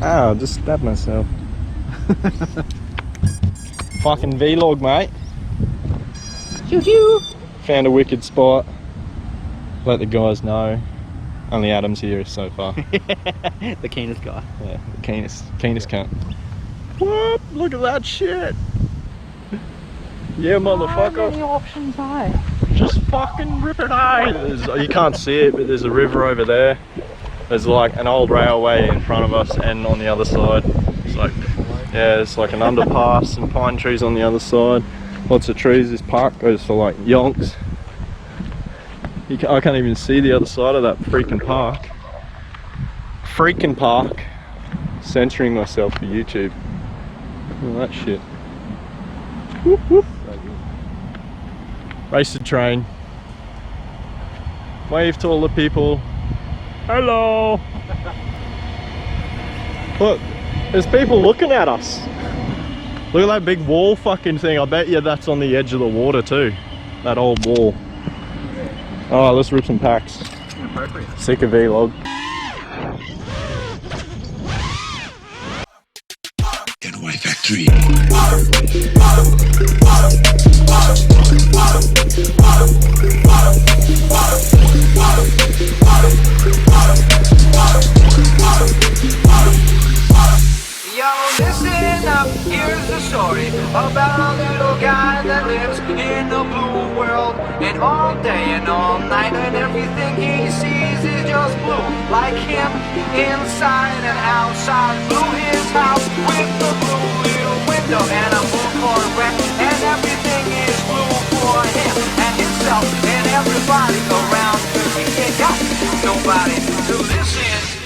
Ah, I just stabbed myself. Fucking vlog, mate. Choo-choo. Found a wicked spot. Let the guys know. Only Adam's here so far. The keenest guy. Yeah, the keenest cunt. What? Look at that shit. Yeah, motherfucker. How many options are there? Just fucking rip it out. You can't see it, but there's a river over there. There's like an old railway in front of us and on the other side. It's like, yeah, it's like an underpass and pine trees on the other side. Lots of trees. This park goes for like yonks. I can't even see the other side of that freaking park. Freaking park. Censoring myself for YouTube. All that shit. Whoop, whoop. Race the train. Wave to all the people. Hello. Look, there's people looking at us. Look at that big wall fucking thing. I bet you that's on the edge of the water too. That old wall. Oh, let's rip some packs. Sick of vlog. NY Factory. Yo, listen up, here's the story about a little guy that lives in a blue world. And all day and all night and everything he sees is just blue. Like him, inside and outside. Blue his house with the blue little window and a blue Corvette. And everything is blue for him and himself and everybody around. Cause he ain't got nobody to listen.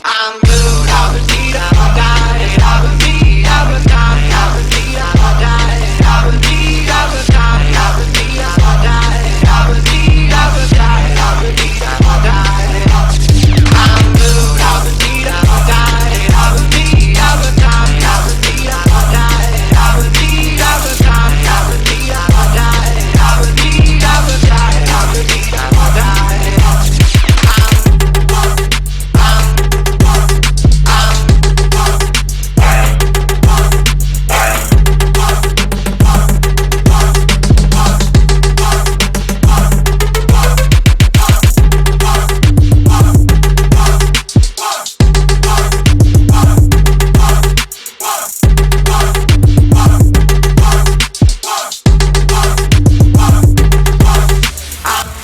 I'm blue, I've been deed, I've been died, I've been deed, I've been died, I've been deed, I've been died, I've been deed, I've been died, I've been deed, I've been died, I've been deed, I've been died, I've been deed, I've been died. I'm blue, I've been deed, I've been died, I've been deed, I've been died, I've been deed, I've been died, I've been deed, I've been died, I've been deed, I've been died, I've been deed, I've been died, I've been deed, I've been died.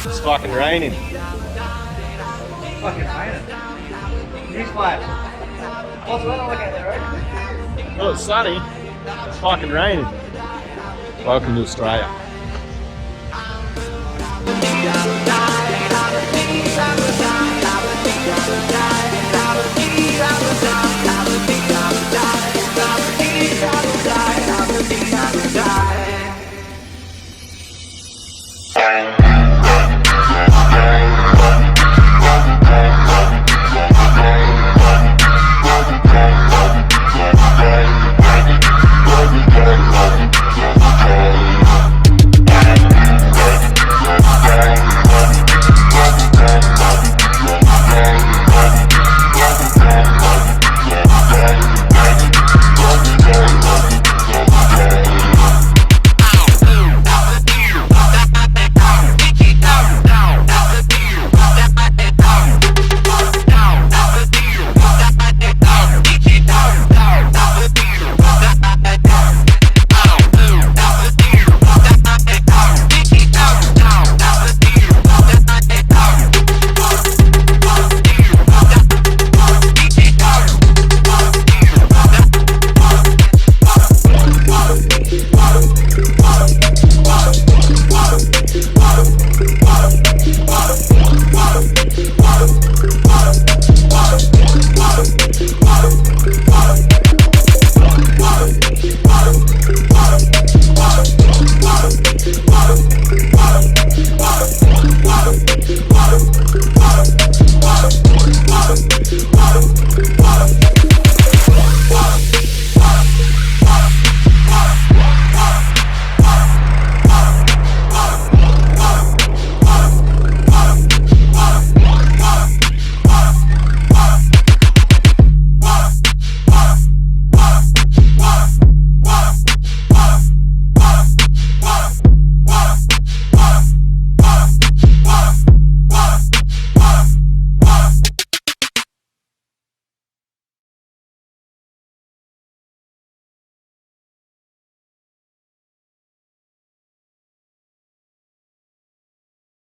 It's fucking raining. Fucking raining. Newsflash. What's the weather like out there, right? Well, it's sunny. It's fucking raining. Welcome to Australia.